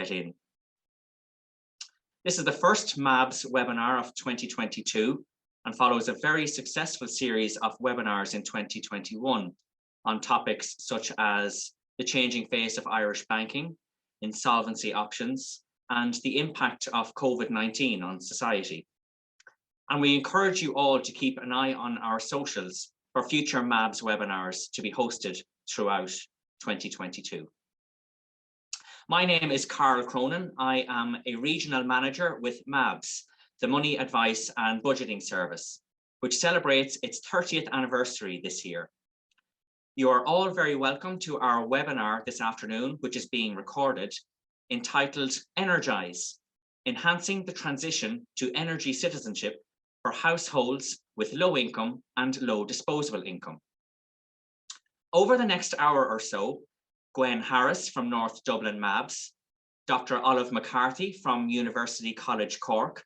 get in. This is the first MABS webinar of 2022 and follows a very successful series of webinars in 2021 on topics such as the changing face of Irish banking, insolvency options, and the impact of COVID-19 on society. And we encourage you all to keep an eye on our socials for future MABS webinars to be hosted throughout 2022. My name is Karl Cronin. I am a regional manager with MABS, the Money Advice and Budgeting Service, which celebrates its 30th anniversary this year. You are all very welcome to our webinar this afternoon, which is being recorded, entitled ENERGISE, Enhancing the Transition to Energy Citizenship for Households with Low Income and Low Disposable Income. Over the next hour or so, Gwen Harris from North Dublin MABS, Dr. Olive McCarthy from University College Cork,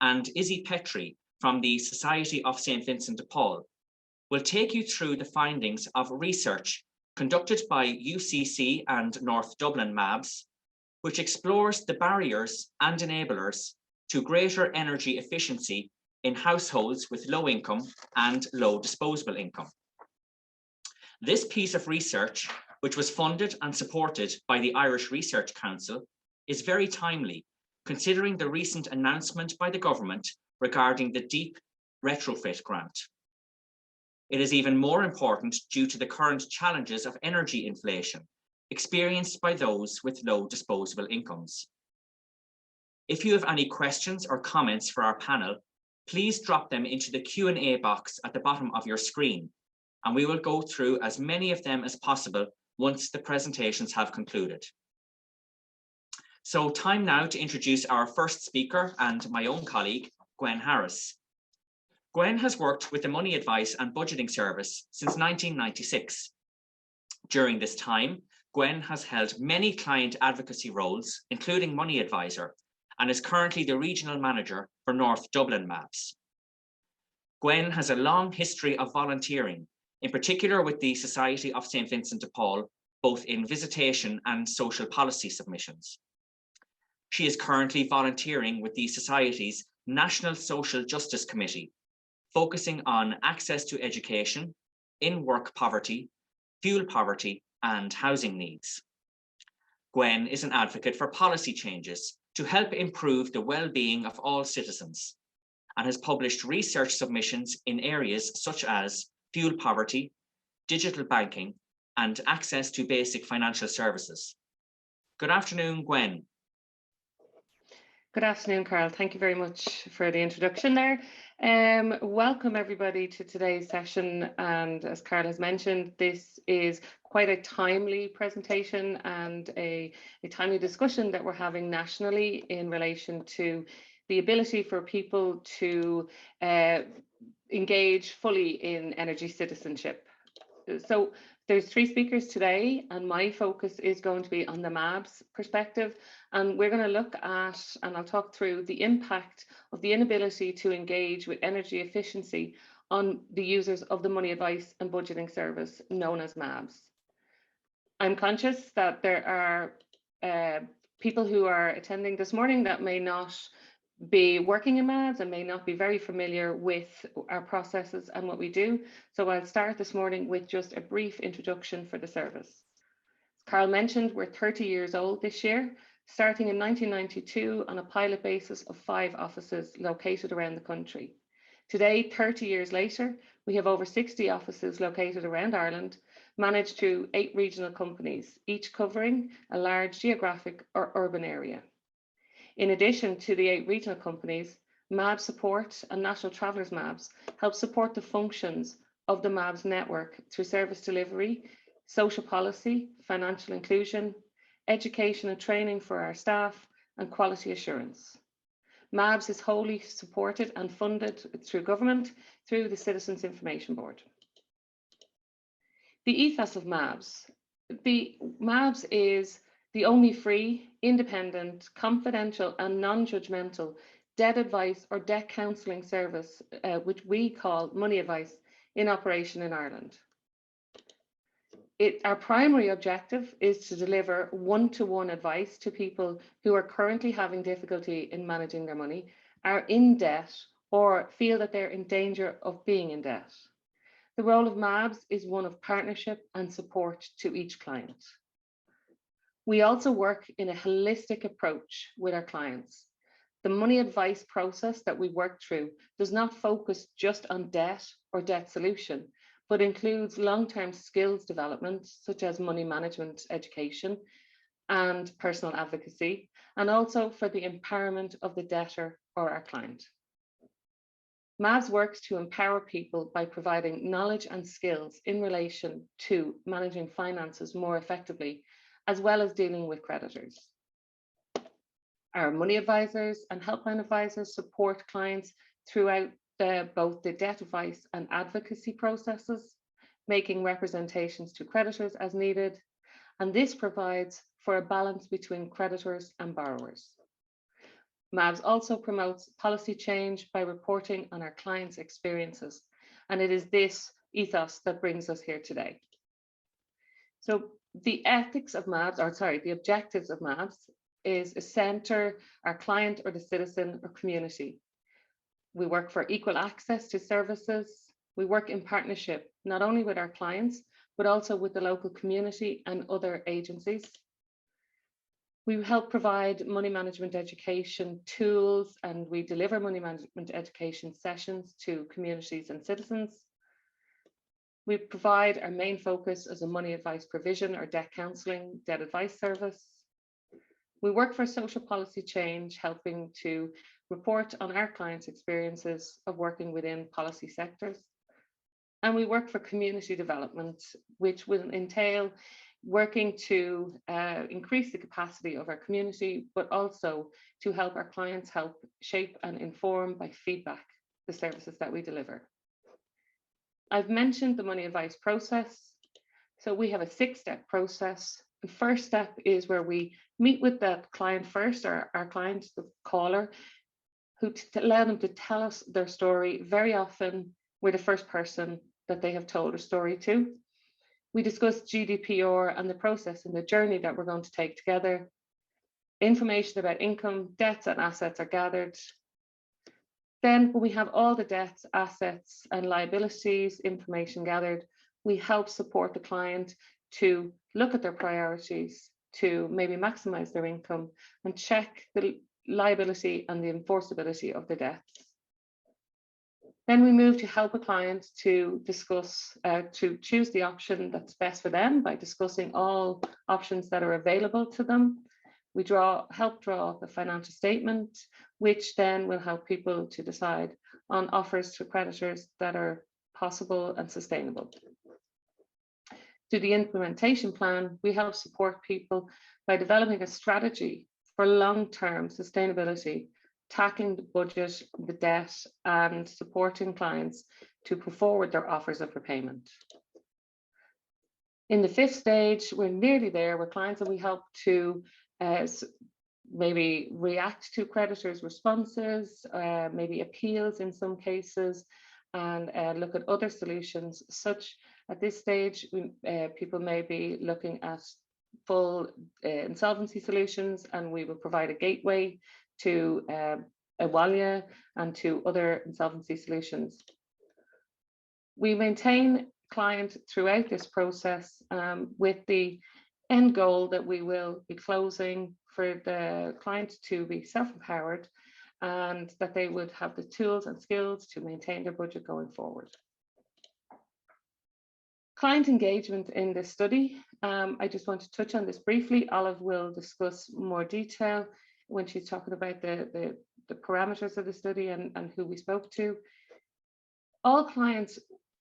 and Issy Petrie from the Society of St. Vincent de Paul will take you through the findings of research conducted by UCC and North Dublin MABS, which explores the barriers and enablers to greater energy efficiency in households with low income and low disposable income. This piece of research, which was funded and supported by the Irish Research Council, is very timely, considering the recent announcement by the government regarding the DEEP retrofit grant. It is even more important due to the current challenges of energy inflation experienced by those with low disposable incomes. If you have any questions or comments for our panel, please drop them into the Q&A box at the bottom of your screen, and we will go through as many of them as possible once the presentations have concluded. So time now to introduce our first speaker and my own colleague, Gwen Harris. Gwen has worked with the Money Advice and Budgeting Service since 1996. During this time, Gwen has held many client advocacy roles, including Money Advisor, and is currently the Regional Manager for North Dublin MABS. Gwen has a long history of volunteering, in particular with the Society of St. Vincent de Paul, both in visitation and social policy submissions. She is currently volunteering with the Society's National Social Justice Committee, focusing on access to education, in-work poverty, fuel poverty, and housing needs. Gwen is an advocate for policy changes to help improve the well-being of all citizens, and has published research submissions in areas such as fuel poverty, digital banking, and access to basic financial services. Good afternoon, Gwen. Good afternoon, Karl. Thank you very much for the introduction there. Welcome everybody to today's session. And as Karl has mentioned, this is quite a timely presentation and a timely discussion that we're having nationally in relation to the ability for people to engage fully in energy citizenship. So there's 3 speakers today, and my focus is going to be on the MABS perspective. And we're going to look at, and I'll talk through the impact of the inability to engage with energy efficiency on the users of the Money Advice and Budgeting Service, known as MABS. I'm conscious that there are people who are attending this morning that may not be working in MABS and may not be very familiar with our processes and what we do. So I'll start this morning with just a brief introduction for the service. As Karl mentioned, we're 30 years old this year, starting in 1992 on a pilot basis of 5 offices located around the country. Today, 30 years later, we have over 60 offices located around Ireland, managed through 8 regional companies, each covering a large geographic or urban area. In addition to the 8 regional companies, MABS Support and National Travellers MABS help support the functions of the MABS network through service delivery, social policy, financial inclusion, education and training for our staff, and quality assurance. MABS is wholly supported and funded through government through the Citizens Information Board. The ethos of MABS. The MABS is the only free, independent, confidential and non-judgmental debt advice or debt counselling service, which we call Money Advice, in operation in Ireland. Our primary objective is to deliver one-to-one advice to people who are currently having difficulty in managing their money, are in debt, or feel that they're in danger of being in debt. The role of MABS is one of partnership and support to each client. We also work in a holistic approach with our clients. The money advice process that we work through does not focus just on debt or debt solution, but includes long-term skills development, such as money management education and personal advocacy, and also for the empowerment of the debtor or our client. MABS works to empower people by providing knowledge and skills in relation to managing finances more effectively, as well as dealing with creditors. Our money advisors and helpline advisors support clients throughout both the debt advice and advocacy processes, making representations to creditors as needed, and this provides for a balance between creditors and borrowers. MABS also promotes policy change by reporting on our clients' experiences, and it is this ethos that brings us here today. So the objectives of MABS is to centre our client or the citizen or community. We work for equal access to services. We work in partnership, not only with our clients, but also with the local community and other agencies. We help provide money management education tools, and we deliver money management education sessions to communities and citizens. We provide our main focus as a money advice provision or debt counselling, debt advice service. We work for social policy change, helping to report on our clients' experiences of working within policy sectors. And we work for community development, which will entail working to increase the capacity of our community, but also to help our clients help shape and inform by feedback the services that we deliver. I've mentioned the money advice process. So we have a 6-step process. The first step is where we meet with that client first, or our client, the caller, who allow them to tell us their story. Very often, we're the first person that they have told a story to. We discuss GDPR and the process and the journey that we're going to take together. Information about income, debts, and assets are gathered. Then, when we have all the debts, assets, and liabilities information gathered, we help support the client to look at their priorities, to maybe maximize their income, and check the liability and the enforceability of the debts. Then we move to help a client to discuss, to choose the option that's best for them by discussing all options that are available to them. We help draw up a financial statement, which then will help people to decide on offers to creditors that are possible and sustainable. To the implementation plan, we help support people by developing a strategy for long-term sustainability, tackling the budget, the debt, and supporting clients to put forward their offers of repayment. In the 5th stage, we're nearly there with clients, and we help to maybe react to creditors' responses, maybe appeals in some cases, and look at other solutions. Such at this stage, people may be looking at full insolvency solutions, and we will provide a gateway to Ewalia and to other insolvency solutions. We maintain client throughout this process with the end goal that we will be closing for the client to be self-empowered and that they would have the tools and skills to maintain their budget going forward. Client engagement in this study. I just want to touch on this briefly. Olive will discuss more detail when she's talking about the parameters of the study and who we spoke to. All clients,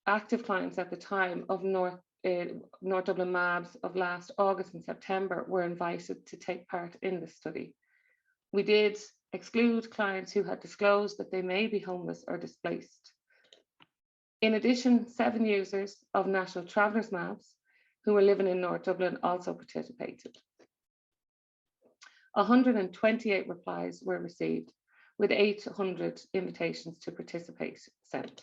active clients at the time of North Dublin MABS of last August and September were invited to take part in the study. We did exclude clients who had disclosed that they may be homeless or displaced. In addition, 7 users of National Travellers MABS who were living in North Dublin also participated. 128 replies were received, with 800 invitations to participate sent.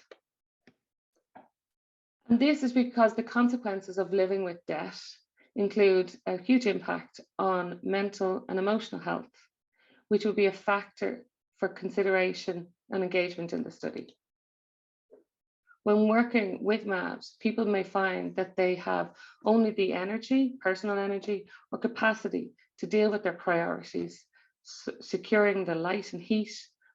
And this is because the consequences of living with debt include a huge impact on mental and emotional health, which will be a factor for consideration and engagement in the study. When working with MABS, people may find that they have only the energy, personal energy, or capacity to deal with their priorities, securing the light and heat,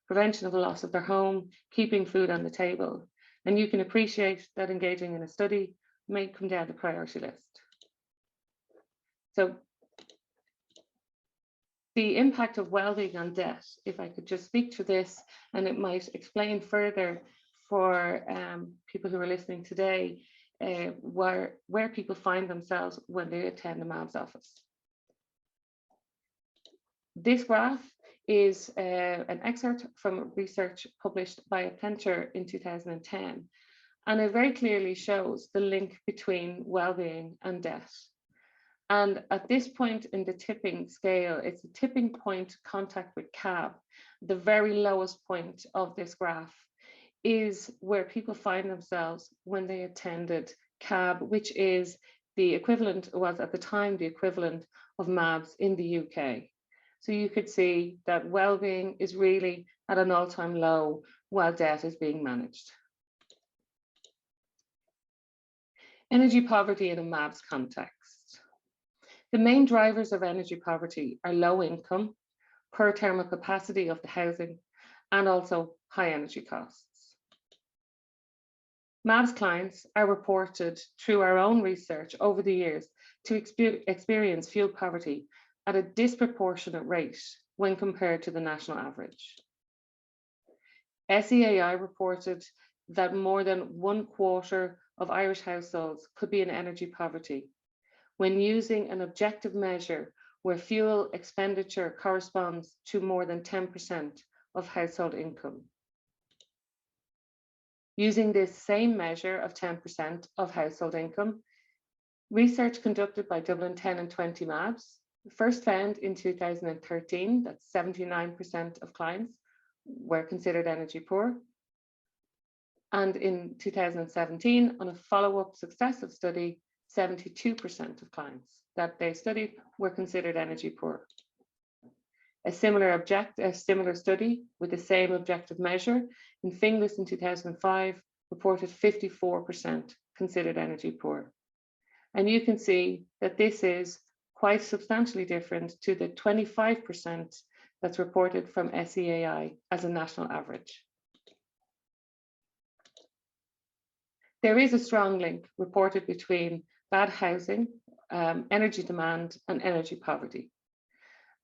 prevention of the loss of their home, keeping food on the table. And you can appreciate that engaging in a study may come down the priority list. So the impact of well-being on debt, if I could just speak to this, and it might explain further for people who are listening today, where people find themselves when they attend a MABS office. This graph is an excerpt from research published by Petrie in 2010, and it very clearly shows the link between well-being and debt. And at this point in the tipping scale, it's a tipping point contact with CAB. The very lowest point of this graph is where people find themselves when they attended CAB, which is the equivalent, was at the time the equivalent of MABS in the UK. So you could see that well-being is really at an all-time low while debt is being managed. Energy poverty in a MABS context. The main drivers of energy poverty are low income, poor thermal capacity of the housing, and also high energy costs. MABS clients are reported through our own research over the years to experience fuel poverty at a disproportionate rate when compared to the national average. SEAI reported that more than 1/4 of Irish households could be in energy poverty when using an objective measure where fuel expenditure corresponds to more than 10% of household income. Using this same measure of 10% of household income, research conducted by Dublin 10 and 20 MABS first found in 2013 that 79% of clients were considered energy poor. And in 2017, on a follow-up successive study, 72% of clients that they studied were considered energy poor. A similar study with the same objective measure in Finglas in 2005 reported 54% considered energy poor. And you can see that this is quite substantially different to the 25% that's reported from SEAI as a national average. There is a strong link reported between bad housing, energy demand, and energy poverty.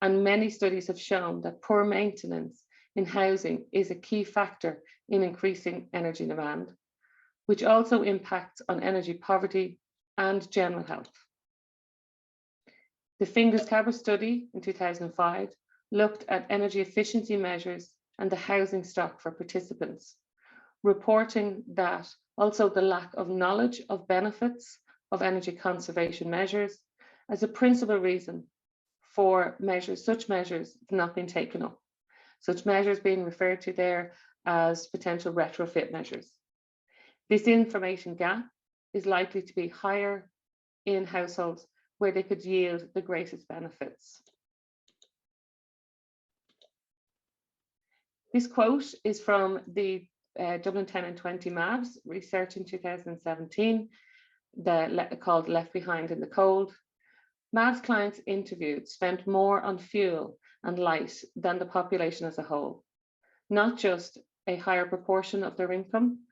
And many studies have shown that poor maintenance in housing is a key factor in increasing energy demand, which also impacts on energy poverty and general health. The Finglas-Cabra study in 2005 looked at energy efficiency measures and the housing stock for participants, reporting that also the lack of knowledge of benefits of energy conservation measures as a principal reason for such measures have not been taken up. Such measures being referred to there as potential retrofit measures. This information gap is likely to be higher in households where they could yield the greatest benefits. This quote is from the Dublin 10 and 20 MABS research in 2017, called Left Behind in the Cold. MABS clients interviewed spent more on fuel and light than the population as a whole. Not just a higher proportion of their income,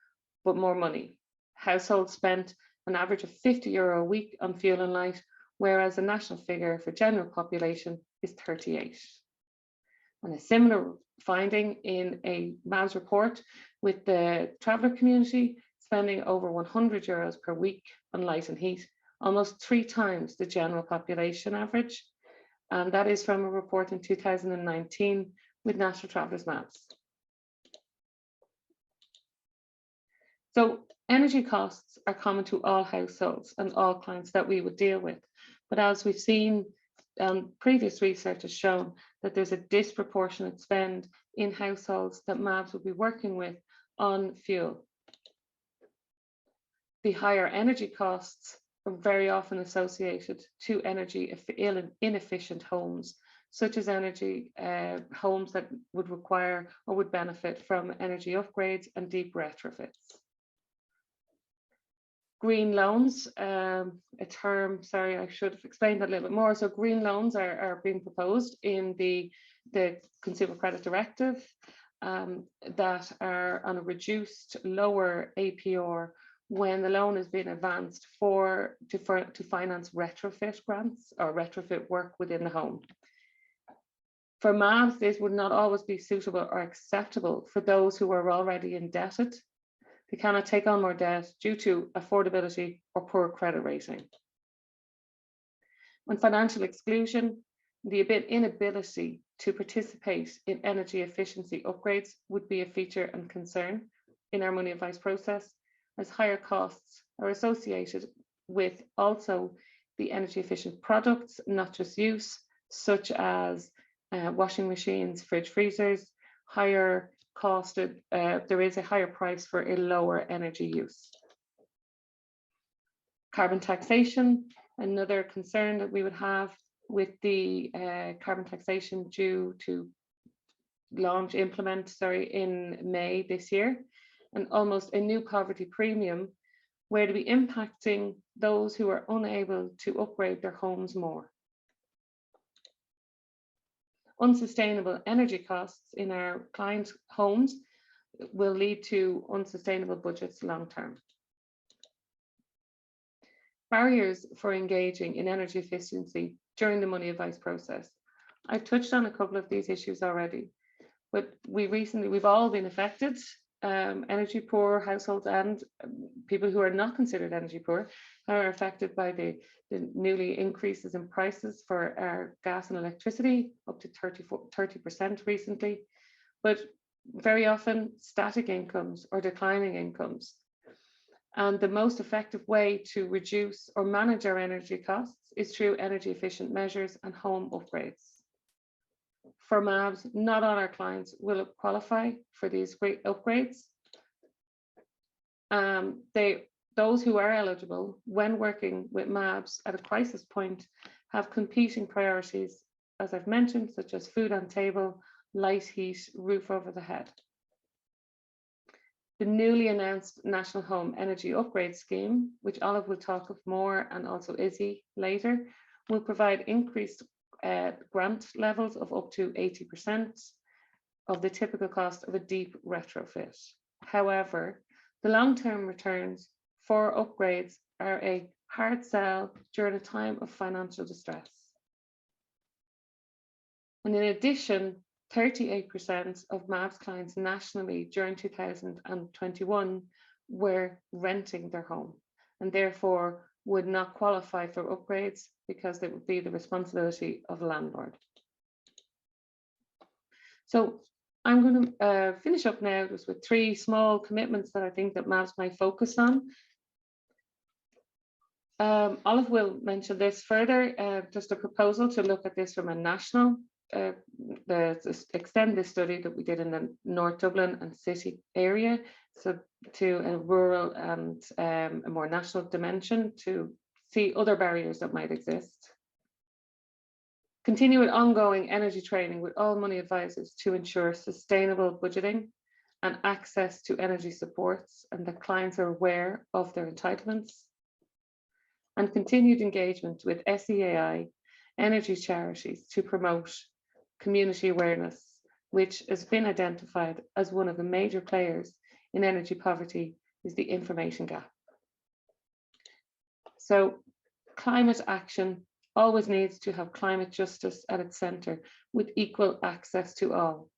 but more money. Households spent an average of €50 a week on fuel and light, whereas the national figure for general population is 38. And a similar finding in a MABS report with the traveller community spending over €100 per week on light and heat, almost 3 times the general population average. And that is from a report in 2019 with National Travellers MABS. So energy costs are common to all households and all clients that we would deal with. But as we've seen, previous research has shown that there's a disproportionate spend in households that MABS will be working with on fuel. the higher energy costs are very often associated to energy inefficient homes, such as energy homes that would require or would benefit from energy upgrades and deep retrofits. Green loans, a term, sorry, I should have explained that a little bit more. So green loans are being proposed in the Consumer Credit Directive that are on a reduced lower APR when the loan is being advanced to finance retrofit grants or retrofit work within the home. For MABS, this would not always be suitable or acceptable for those who are already indebted. They cannot take on more debt due to affordability or poor credit rating. On financial exclusion, the inability to participate in energy efficiency upgrades would be a feature and concern in our money advice process, as higher costs are associated with also the energy efficient products, not just use, such as washing machines, fridge freezers, higher costed, there is a higher price for a lower energy use. Carbon taxation, another concern that we would have with the carbon taxation due to implement in May this year, and almost a new poverty premium where to be impacting those who are unable to upgrade their homes more. Unsustainable energy costs in our clients' homes will lead to unsustainable budgets long term. Barriers for engaging in energy efficiency during the money advice process. I've touched on a couple of these issues already, but we've all been affected. Energy poor households and people who are not considered energy poor are affected by the newly increases in prices for our gas and electricity, up to 30% recently, but very often static incomes or declining incomes. And the most effective way to reduce or manage our energy costs is through energy efficient measures and home upgrades. For MABS, not all our clients will qualify for these great upgrades. Those who are eligible when working with MABS at a crisis point have competing priorities, as I've mentioned, such as food on table, light, heat, roof over the head. The newly announced National Home Energy Upgrade Scheme, which Olive will talk of more, and also Issy later, will provide increased grant levels of up to 80% of the typical cost of a deep retrofit. However, the long-term returns for upgrades are a hard sell during a time of financial distress. And in addition, 38% of MABS clients nationally during 2021 were renting their home and therefore would not qualify for upgrades because it would be the responsibility of the landlord. So I'm going to finish up now just with 3 small commitments that I think that MABS might focus on. Olive will mention this further, just a proposal to look at this from a national, extend this study that we did in the North Dublin and City area, so to a rural and a more national dimension to see other barriers that might exist. Continue with ongoing energy training with all money advisors to ensure sustainable budgeting and access to energy supports, and that clients are aware of their entitlements. And continued engagement with SEAI energy charities to promote community awareness, which has been identified as one of the major players in energy poverty, is the information gap. So climate action always needs to have climate justice at its centre with equal access to all.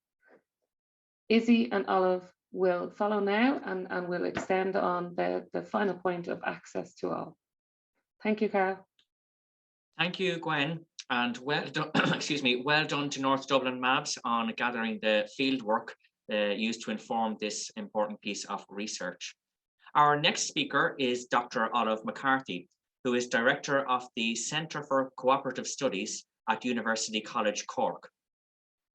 Issy and Olive will follow now and will extend on the final point of access to all. Thank you, Karl. Thank you, Gwen, and well done, excuse me, well done to North Dublin MABS on gathering the fieldwork used to inform this important piece of research. Our next speaker is Dr. Olive McCarthy, who is Director of the Centre for Cooperative Studies at University College Cork.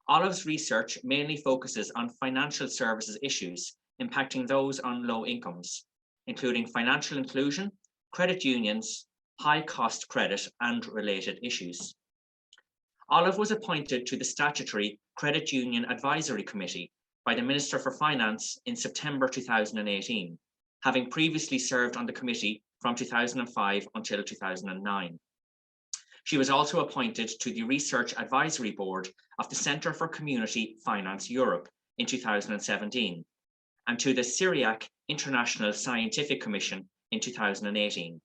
Olive's research mainly focuses on financial services issues impacting those on low incomes, including financial inclusion, credit unions, high cost credit and related issues. Olive was appointed to the statutory Credit Union Advisory Committee by the Minister for Finance in September 2018, having previously served on the committee from 2005 until 2009. She was also appointed to the Research Advisory Board of the Centre for Community Finance Europe in 2017, and to the Syriac International Scientific Commission in 2018.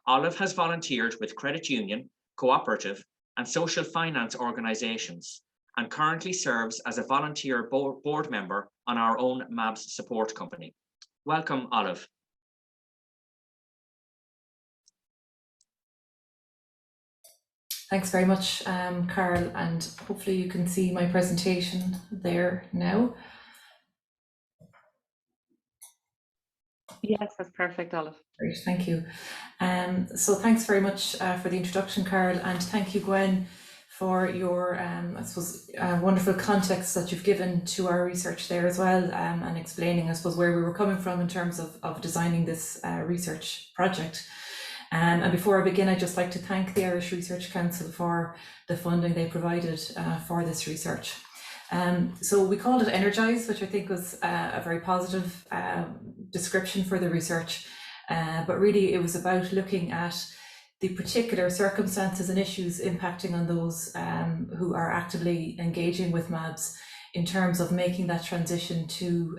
Olive has volunteered with credit union, cooperative, and social finance organisations, and currently serves as a volunteer board member on our own MABS support company. Welcome, Olive. Thanks very much, Karl, and hopefully you can see my presentation there now. Yes, that's perfect, Olive. Great, thank you. So thanks very much for the introduction, Karl, and thank you, Gwen, for your, I suppose, wonderful context that you've given to our research there as well, and explaining, I suppose, where we were coming from in terms of designing this research project. And before I begin, I'd just like to thank the Irish Research Council for the funding they provided for this research. So we called it ENERGISE, which I think was a very positive description for the research, but really it was about looking at the particular circumstances and issues impacting on those who are actively engaging with MABS in terms of making that transition to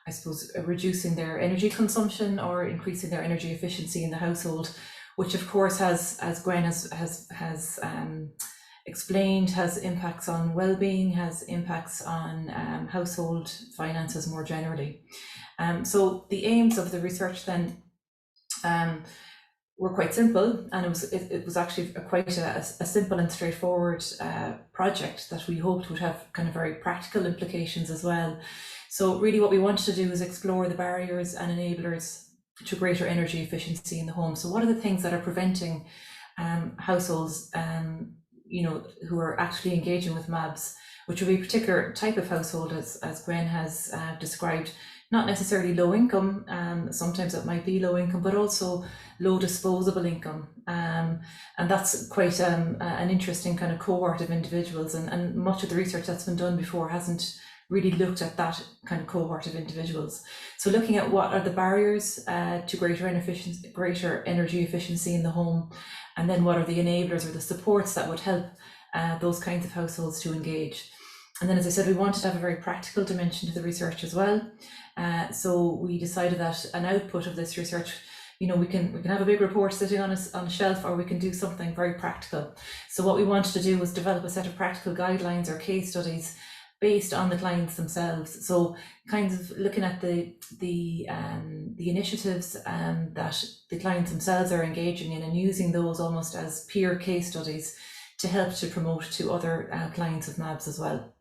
I suppose reducing their energy consumption or increasing their energy efficiency in the household, which of course has, as Gwen has explained, has impacts on well-being, has impacts on household finances more generally. So the aims of the research then were quite simple, and it was actually quite a simple and straightforward project that we hoped would have kind of very practical implications as well. So really what we wanted to do is explore the barriers and enablers to greater energy efficiency in the home. So what are the things that are preventing households who are actually engaging with MABS, which would be a particular type of household, as Gwen has described, not necessarily low income, sometimes it might be low income, but also low disposable income. And that's quite an interesting kind of cohort of individuals, and much of the research that's been done before hasn't really looked at that kind of cohort of individuals. So looking at what are the barriers to greater energy efficiency in the home, and then what are the enablers or the supports that would help those kinds of households to engage. And then, as I said, we wanted to have a very practical dimension to the research as well. So we decided that an output of this research, we can have a big report sitting on a shelf, or we can do something very practical. So what we wanted to do was develop a set of practical guidelines or case studies based on the clients themselves. So kind of looking at the initiatives that the clients themselves are engaging in, and using those almost as peer case studies to help to promote to other clients of MABS as well.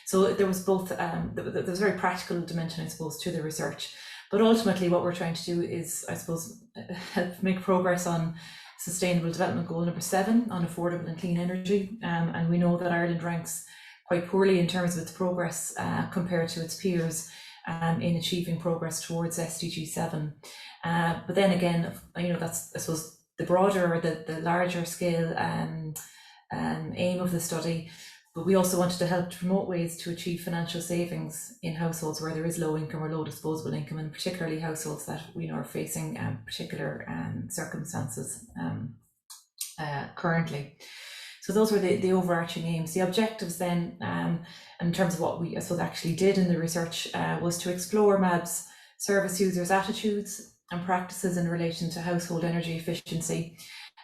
So there was both, there was a very practical dimension, I suppose, to the research. But ultimately what we're trying to do is, I suppose, help make progress on Sustainable Development Goal number 7 on affordable and clean energy. And we know that Ireland ranks quite poorly in terms of its progress compared to its peers in achieving progress towards SDG 7. But then again, that's, I suppose, the broader or the larger scale aim of the study. But we also wanted to help to promote ways to achieve financial savings in households where there is low income or low disposable income, and particularly households that are facing particular circumstances currently. So those were the overarching aims. The objectives then, in terms of what we, I suppose, actually did in the research, was to explore MABS service users' attitudes and practices in relation to household energy efficiency.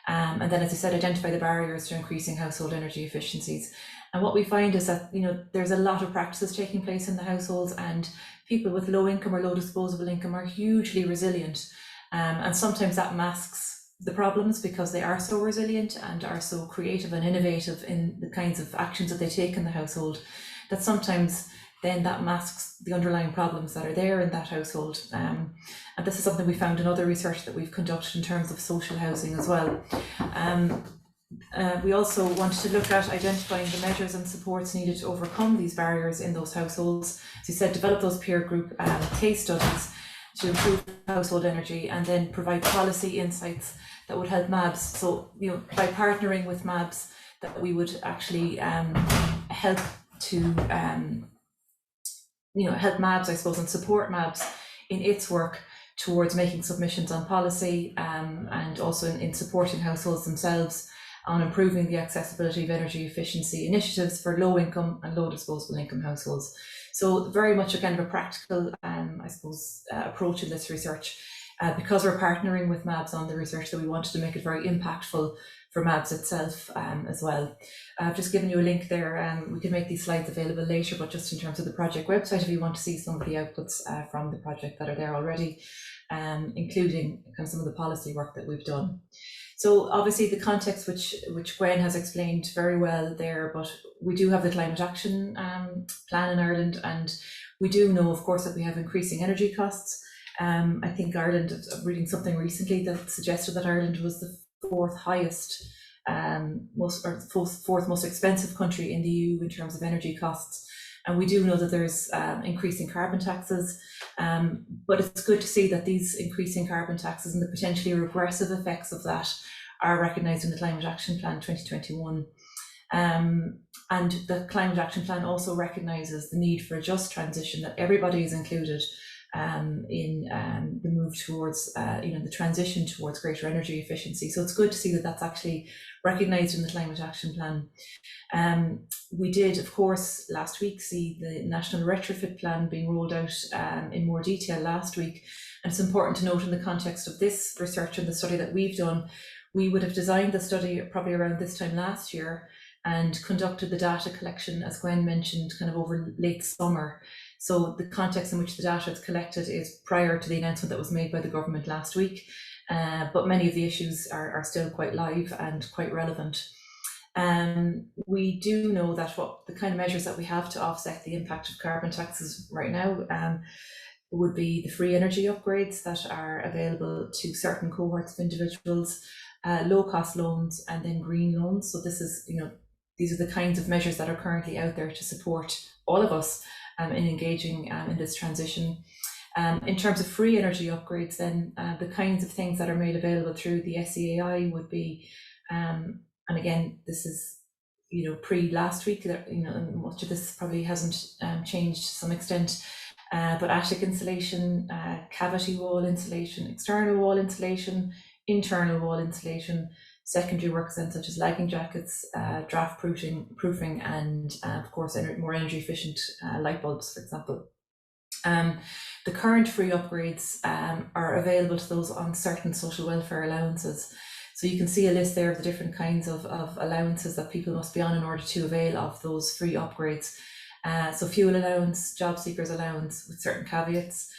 And then, as I said, identify the barriers to increasing household energy efficiencies. And what we find is that, there's a lot of practices taking place in the households, and people with low income or low disposable income are hugely resilient. And sometimes that masks the problems because they are so resilient and are so creative and innovative in the kinds of actions that they take in the household, that sometimes then that masks the underlying problems that are there in that household. And this is something we found in other research that we've conducted in terms of social housing as well. We also wanted to look at identifying the measures and supports needed to overcome these barriers in those households. As you said, develop those peer group case studies to improve household energy, and then provide policy insights that would help MABS. So, by partnering with MABS, that we would actually help to help MABS, I suppose, and support MABS in its work towards making submissions on policy, and also in supporting households themselves on improving the accessibility of energy efficiency initiatives for low income and low disposable income households. So very much a kind of a practical, I suppose, approach in this research. Because we're partnering with MABS on the research, that we wanted to make it very impactful for MABS itself as well. I've just given you a link there. We can make these slides available later, but just in terms of the project website, if you want to see some of the outputs from the project that are there already, including kind of some of the policy work that we've done. So obviously the context which Gwen has explained very well there, but we do have the climate action plan in Ireland, and we do know, of course, that we have increasing energy costs. I think Ireland, reading something recently that suggested that Ireland was the fourth most expensive country in the EU in terms of energy costs. And we do know that there's increasing carbon taxes, but it's good to see that these increasing carbon taxes and the potentially regressive effects of that are recognised in the Climate Action Plan 2021. And the Climate Action Plan also recognises the need for a just transition, that everybody is included in the move towards, the transition towards greater energy efficiency. So it's good to see that that's actually recognised in the Climate Action Plan. We did, of course, last week see the National Retrofit Plan being rolled out in more detail last week. And it's important to note in the context of this research and the study that we've done, we would have designed the study probably around this time last year and conducted the data collection, as Gwen mentioned, kind of over late summer. So the context in which the data is collected is prior to the announcement that was made by the government last week, but many of the issues are still quite live and quite relevant. We do know that what the kind of measures that we have to offset the impact of carbon taxes right now would be the free energy upgrades that are available to certain cohorts of individuals, low cost loans, and then green loans. So this is, these are the kinds of measures that are currently out there to support all of us in engaging in this transition. In terms of free energy upgrades, then the kinds of things that are made available through the SEAI would be, and again, this is pre last week, and much of this probably hasn't changed to some extent, but attic insulation, cavity wall insulation, external wall insulation, internal wall insulation, secondary works then such as lagging jackets, draft proofing, and of course more energy efficient light bulbs, for example. The current free upgrades are available to those on certain social welfare allowances. So you can see a list there of the different kinds of allowances that people must be on in order to avail of those free upgrades. So fuel allowance, job seekers allowance with certain caveats,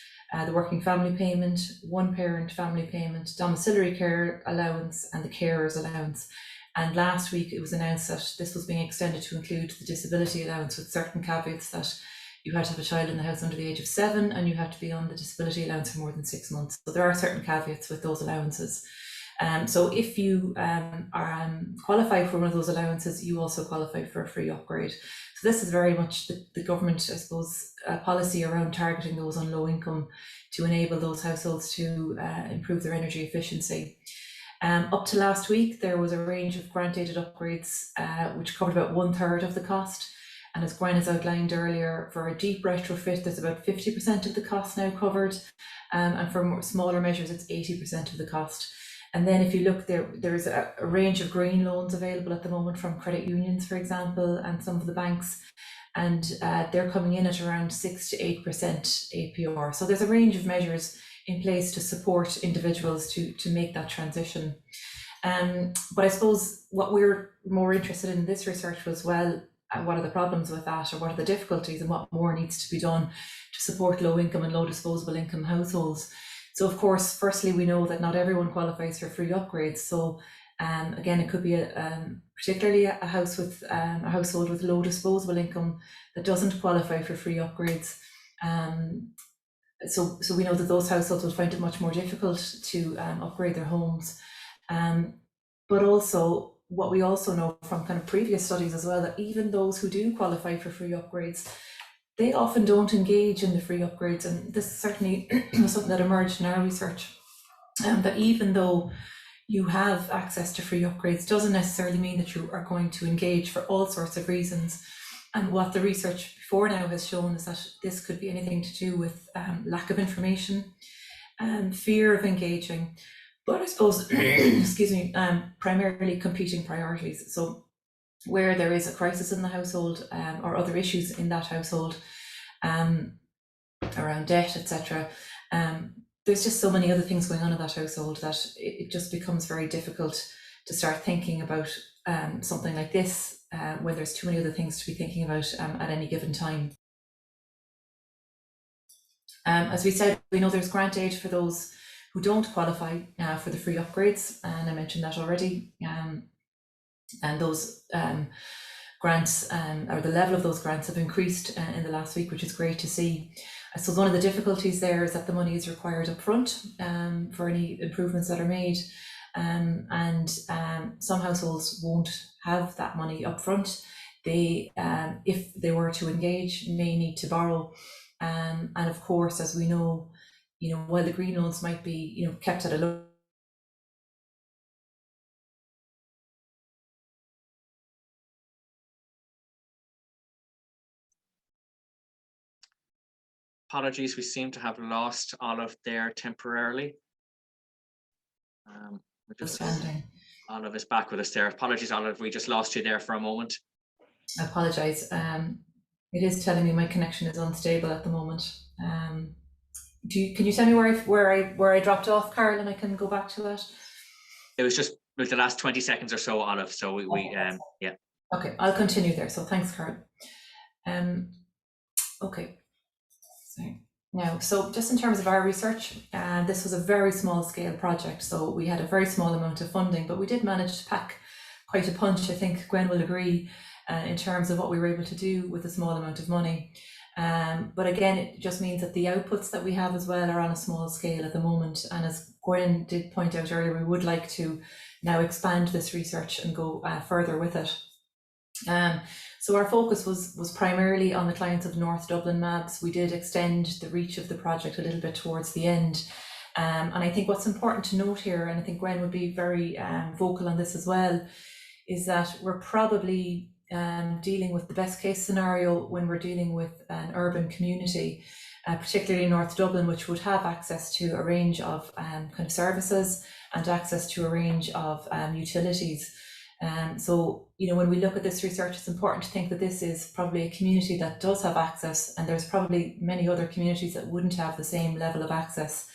the working family payment, one parent family payment, domiciliary care allowance, and the carers allowance. And last week it was announced that this was being extended to include the disability allowance with certain caveats, that you had to have a child in the house under the age of 7 and you had to be on the disability allowance for more than 6 months. So there are certain caveats with those allowances. So if you qualify for one of those allowances, you also qualify for a free upgrade. So this is very much the government, I suppose, policy around targeting those on low income to enable those households to improve their energy efficiency. Up to last week, there was a range of grant-aided upgrades which covered about 1/3 of the cost. And as Gwen has outlined earlier, for a deep retrofit, there's about 50% of the cost now covered. And for more smaller measures, it's 80% of the cost. And then if you look there's a range of green loans available at the moment from credit unions, for example, and some of the banks, and they're coming in at around 6 to 8% APR. So there's a range of measures in place to support individuals to make that transition. But I suppose what we're more interested in this research was, well, what are the problems with that, or what are the difficulties, and what more needs to be done to support low income and low disposable income households. So of course, firstly, we know that not everyone qualifies for free upgrades. So again, it could be particularly a household with low disposable income that doesn't qualify for free upgrades. So we know that those households will find it much more difficult to upgrade their homes. But also, what we also know from kind of previous studies as well, that even those who do qualify for free upgrades, they often don't engage in the free upgrades, and this certainly was something that emerged in our research, that even though you have access to free upgrades doesn't necessarily mean that you are going to engage for all sorts of reasons. And what the research before now has shown is that this could be anything to do with lack of information, fear of engaging, but I suppose, excuse me, primarily competing priorities. So where there is a crisis in the household or other issues in that household around debt, etc., there's just so many other things going on in that household that it just becomes very difficult to start thinking about something like this when there's too many other things to be thinking about at any given time. As we said, we know there's grant aid for those who don't qualify for the free upgrades, and I mentioned that already. And those grants, or the level of those grants, have increased in the last week, which is great to see. So one of the difficulties there is that the money is required up front for any improvements that are made, and some households won't have that money up front. They, if they were to engage, may need to borrow, and of course, as we know, while the green loans might be kept at a low. Apologies, we seem to have lost Olive there temporarily. Olive is back with us there. Apologies, Olive, we just lost you there for a moment. I apologise. It is telling me my connection is unstable at the moment. Can you tell me where I dropped off, Karl, and I can go back to that? It was just with the last 20 seconds or so, Olive. So yeah. Okay, I'll continue there. So thanks, Karl. Okay. So just in terms of our research, this was a very small scale project, so we had a very small amount of funding, but we did manage to pack quite a punch. I think Gwen will agree in terms of what we were able to do with a small amount of money. But again, it just means that the outputs that we have as well are on a small scale at the moment. And as Gwen did point out earlier, we would like to now expand this research and go further with it. So our focus was primarily on the clients of North Dublin MABS. We did extend the reach of the project a little bit towards the end. And I think what's important to note here, and I think Gwen would be very vocal on this as well, is that we're probably dealing with the best case scenario when we're dealing with an urban community, particularly North Dublin, which would have access to a range of kind of services and access to a range of utilities. So, when we look at this research, it's important to think that this is probably a community that does have access, and there's probably many other communities that wouldn't have the same level of access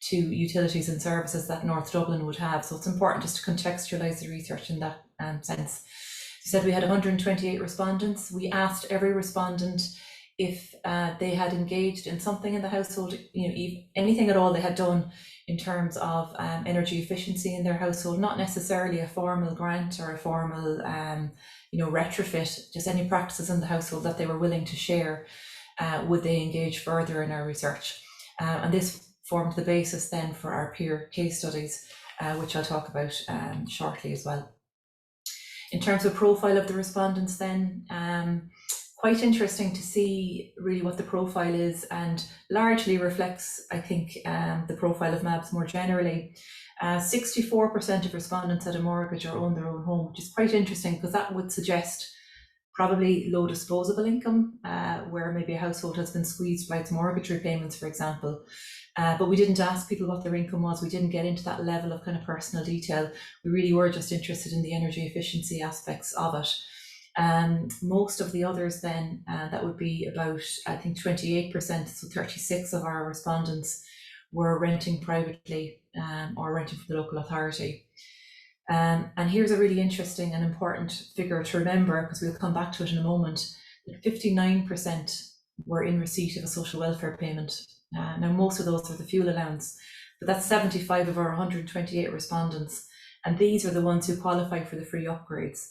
to utilities and services that North Dublin would have. So it's important just to contextualise the research in that sense. You said we had 128 respondents. We asked every respondent if they had engaged in something in the household, anything at all they had done in terms of energy efficiency in their household, not necessarily a formal grant or a formal retrofit, just any practices in the household that they were willing to share. Would they engage further in our research? And this formed the basis then for our peer case studies, which I'll talk about shortly as well. In terms of profile of the respondents then, quite interesting to see really what the profile is, and largely reflects, I think, the profile of MABS more generally. 64% of respondents had a mortgage or own their own home, which is quite interesting because that would suggest probably low disposable income, where maybe a household has been squeezed by its mortgage repayments, for example. But we didn't ask people what their income was. We didn't get into that level of kind of personal detail. We really were just interested in the energy efficiency aspects of it. Most of the others then, that would be about, I think, 28%, so 36 of our respondents were renting privately or renting from the local authority. And here's a really interesting and important figure to remember, because we'll come back to it in a moment, that 59% were in receipt of a social welfare payment. Now, most of those are the fuel allowance, but that's 75 of our 128 respondents, and these are the ones who qualify for the free upgrades.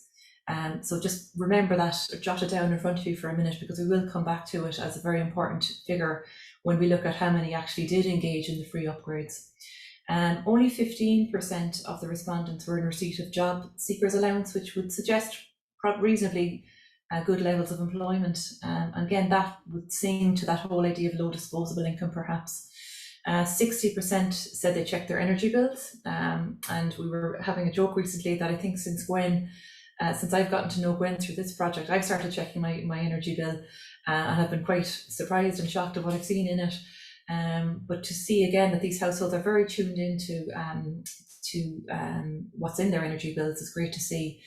So just remember that, or jot it down in front of you for a minute, because we will come back to it as a very important figure when we look at how many actually did engage in the free upgrades. Only 15% of the respondents were in receipt of job seekers allowance, which would suggest reasonably good levels of employment. And again, that would sing to that whole idea of low disposable income, perhaps. 60% said they checked their energy bills, and we were having a joke recently that I think since I've gotten to know Gwen through this project, I've started checking my energy bill, and I've been quite surprised and shocked at what I've seen in it. But to see again that these households are very tuned into what's in their energy bills is great to see.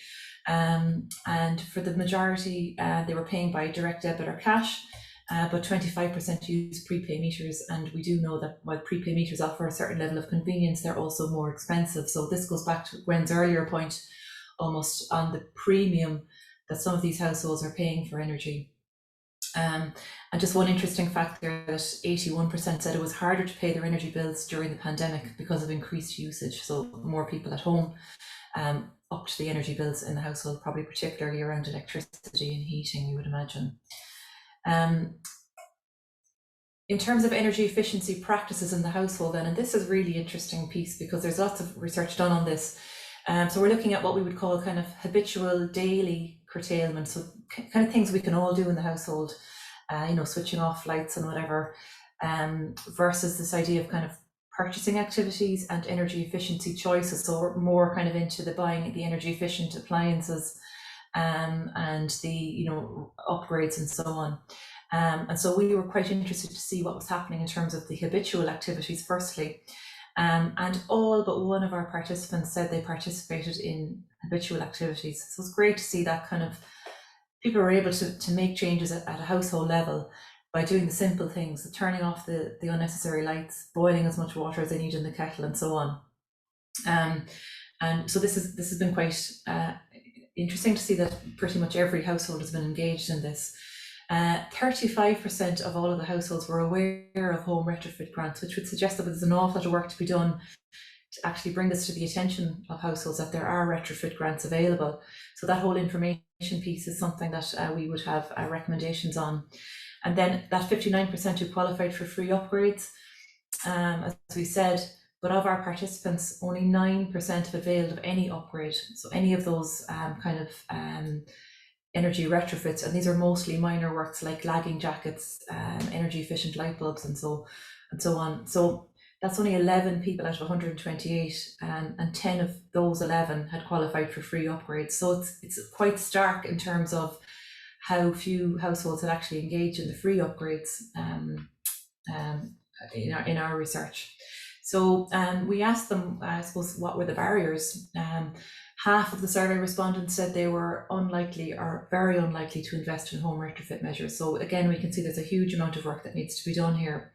And for the majority, they were paying by direct debit or cash, but 25% use prepay meters. And we do know that while prepay meters offer a certain level of convenience, they're also more expensive. So this goes back to Gwen's earlier point, almost on the premium that some of these households are paying for energy. And just one interesting fact there, that 81% said it was harder to pay their energy bills during the pandemic because of increased usage. So more people at home upped the energy bills in the household, probably particularly around electricity and heating, you would imagine. In terms of energy efficiency practices in the household then, and this is a really interesting piece because there's lots of research done on this. So we're looking at what we would call kind of habitual daily curtailment, so kind of things we can all do in the household, switching off lights and whatever, versus this idea of kind of purchasing activities and energy efficiency choices. So we're more kind of into the buying the energy efficient appliances and the upgrades and so on. And so we were quite interested to see what was happening in terms of the habitual activities firstly. And all but one of our participants said they participated in habitual activities. So it's great to see that kind of people are able to make changes at a household level by doing the simple things, turning off the unnecessary lights, boiling as much water as they need in the kettle, and so on. And so this has been quite interesting to see that pretty much every household has been engaged in this. 35% of all of the households were aware of home retrofit grants, which would suggest that there's an awful lot of work to be done to actually bring this to the attention of households, that there are retrofit grants available. So that whole information piece is something that we would have recommendations on. And then that 59% who qualified for free upgrades, as we said, but of our participants, only 9% have availed of any upgrade. So any of those energy retrofits, and these are mostly minor works like lagging jackets, energy efficient light bulbs, and so on. So that's only 11 people out of 128, and 10 of those 11 had qualified for free upgrades. So it's quite stark in terms of how few households had actually engaged in the free upgrades in our research. So we asked them, I suppose, what were the barriers? Half of the survey respondents said they were unlikely or very unlikely to invest in home retrofit measures. So again, we can see there's a huge amount of work that needs to be done here.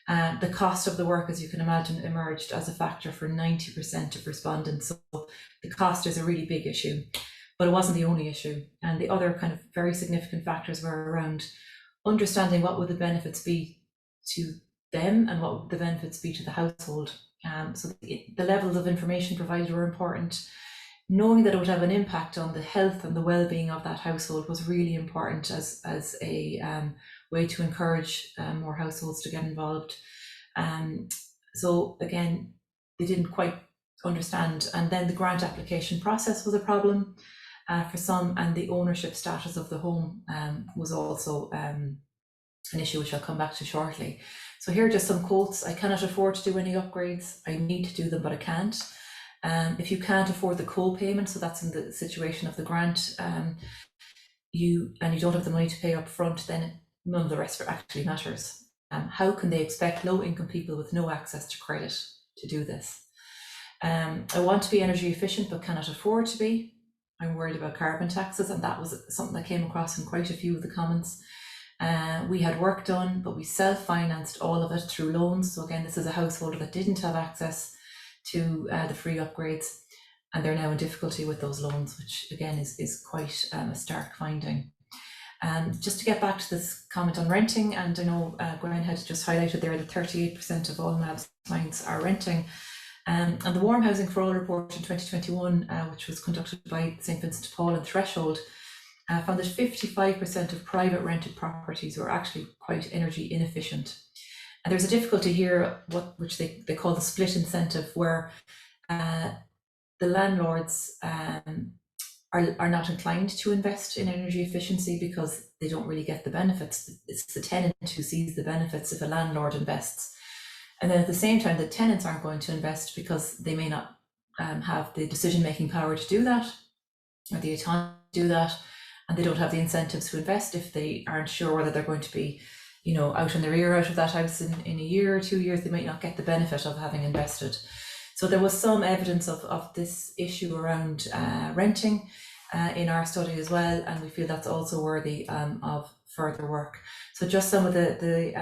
The cost of the work, as you can imagine, emerged as a factor for 90% of respondents. So the cost is a really big issue, but it wasn't the only issue. And the other kind of very significant factors were around understanding what would the benefits be to them and what would the benefits be to the household. So the levels of information provided were important. Knowing that it would have an impact on the health and the well-being of that household was really important as a way to encourage more households to get involved. So again, they didn't quite understand. And then the grant application process was a problem for some, and the ownership status of the home was also an issue, which I'll come back to shortly. So here are just some quotes. "I cannot afford to do any upgrades. I need to do them, but I can't. If you can't afford the co-payment," so that's in the situation of the grant, you don't have the money to pay up front, then none of the rest actually matters. How can they expect low-income people with no access to credit to do this? "I want to be energy efficient but cannot afford to be. I'm worried about carbon taxes," and that was something that came across in quite a few of the comments. "We had work done, but we self-financed all of it through loans." So again, this is a household that didn't have access to the free upgrades, and they're now in difficulty with those loans, which again is quite a stark finding. Just to get back to this comment on renting, and I know Gwen had just highlighted there that 38% of all MABS clients are renting. And the Warm Housing for All report in 2021, which was conducted by St Vincent de Paul and Threshold, found that 55% of private rented properties were actually quite energy inefficient. And there's a difficulty here, which they call the split incentive, where the landlords are not inclined to invest in energy efficiency because they don't really get the benefits. It's the tenant who sees the benefits if a landlord invests. And then at the same time, the tenants aren't going to invest because they may not have the decision-making power to do that, or the autonomy to do that, and they don't have the incentives to invest if they aren't sure whether they're going to be, you know, out on their ear out of that house in a year or 2 years. They might not get the benefit of having invested. So there was some evidence of this issue around renting in our study as well, and we feel that's also worthy of further work. So just some of the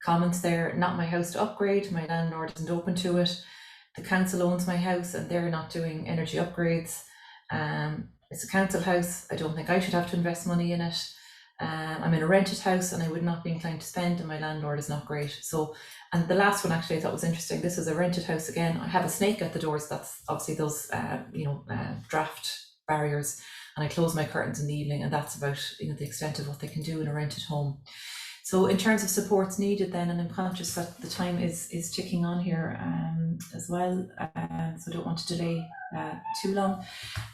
comments there: not my house to upgrade, my landlord isn't open to it. The council owns my house and they're not doing energy upgrades. It's a council house, I don't think I should have to invest money in it. I'm in a rented house and I would not be inclined to spend, and my landlord is not great. So, and the last one actually I thought was interesting. This is a rented house again. I have a snake at the doors. That's obviously those draft barriers, and I close my curtains in the evening, and that's about, you know, the extent of what they can do in a rented home. So in terms of supports needed then, and I'm conscious that the time is ticking on here as well, so I don't want to delay too long,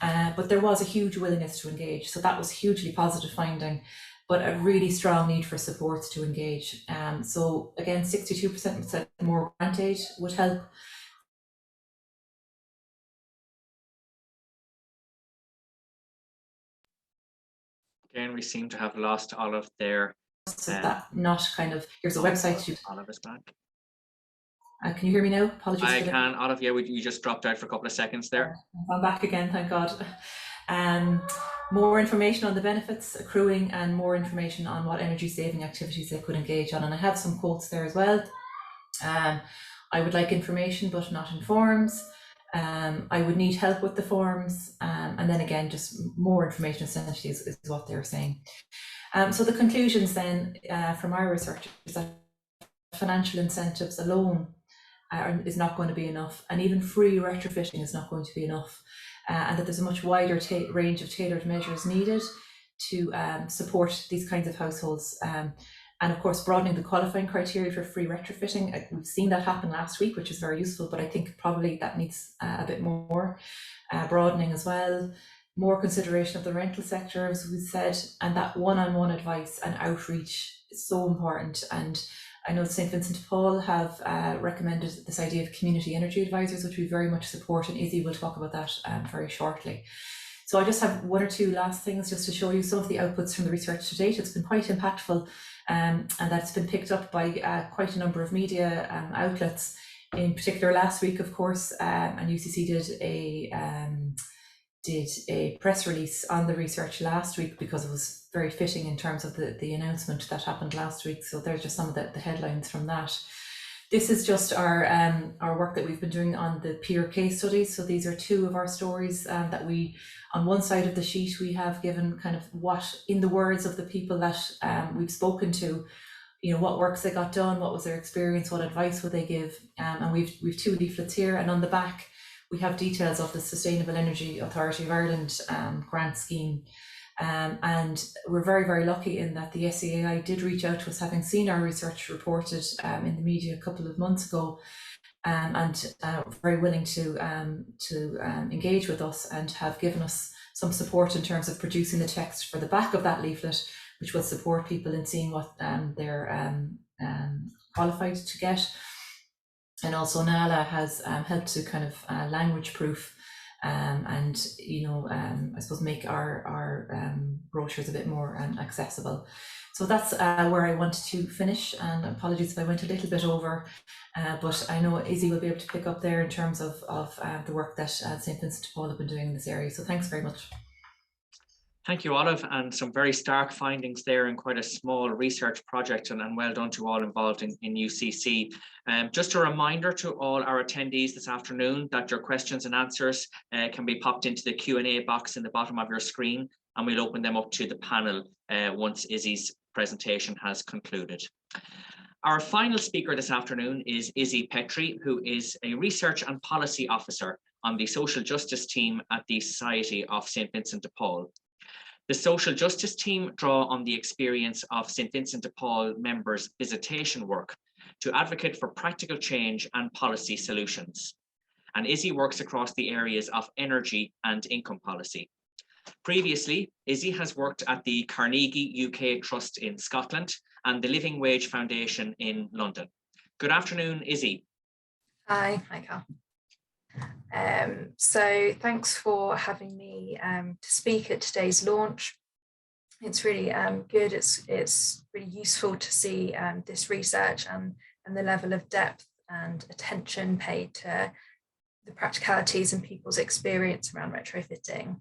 but there was a huge willingness to engage. So that was hugely positive finding, but a really strong need for supports to engage. So again, 62% said more grant aid would help. Again, we seem to have lost Olive there. So that not kind of, here's a website. Olive is back. Can you hear me now? Apologies. I can, Olive. Yeah, you just dropped out for a couple of seconds there. I'm back again, thank God. More information on the benefits accruing and more information on what energy saving activities they could engage on. And I have some quotes there as well. I would like information, but not in forms. I would need help with the forms. And then again, just more information essentially is what they're saying. So the conclusions then from our research is that financial incentives alone is not going to be enough, and even free retrofitting is not going to be enough, and that there's a much wider range of tailored measures needed to support these kinds of households. And of course, broadening the qualifying criteria for free retrofitting. We've seen that happen last week, which is very useful, but I think probably that needs a bit more broadening as well. More consideration of the rental sector, as we said, and that one-on-one advice and outreach is so important. And I know St. Vincent de Paul have recommended this idea of community energy advisors, which we very much support, and Issy will talk about that very shortly. So I just have one or two last things just to show you some of the outputs from the research to date. It's been quite impactful, and that's been picked up by quite a number of media outlets. In particular, last week, of course, and UCC did a press release on the research last week because it was very fitting in terms of the announcement that happened last week. So there's just some of the headlines from that. This is just our work that we've been doing on the peer case studies. So these are two of our stories that we, on one side of the sheet, we have given kind of what, in the words of the people that we've spoken to, you know, what works they got done, what was their experience, what advice would they give, and we've two leaflets here, and on the back we have details of the Sustainable Energy Authority of Ireland grant scheme. And we're very, very lucky in that the SEAI did reach out to us, having seen our research reported in the media a couple of months ago, and very willing to engage with us and have given us some support in terms of producing the text for the back of that leaflet, which will support people in seeing what they're qualified to get. And also NALA has helped to kind of language proof and, you know, I suppose make our brochures a bit more accessible. So that's where I wanted to finish, and apologies if I went a little bit over, but I know Issy will be able to pick up there in terms of the work that St. Vincent de Paul have been doing in this area. So thanks very much. Thank you, Olive, and some very stark findings there in quite a small research project, and well done to all involved in UCC. Just a reminder to all our attendees this afternoon that your questions and answers can be popped into the Q&A box in the bottom of your screen, and we'll open them up to the panel once Issy's presentation has concluded. Our final speaker this afternoon is Issy Petrie, who is a Research and Policy Officer on the Social Justice team at the Society of St. Vincent de Paul. The Social Justice team draw on the experience of St. Vincent de Paul members' visitation work to advocate for practical change and policy solutions. and Issy works across the areas of energy and income policy. Previously, Issy has worked at the Carnegie UK Trust in Scotland and the Living Wage Foundation in London. Good afternoon, Issy. Hi Karl. So thanks for having me to speak at today's launch. It's really good. It's really useful to see this research and the level of depth and attention paid to the practicalities and people's experience around retrofitting.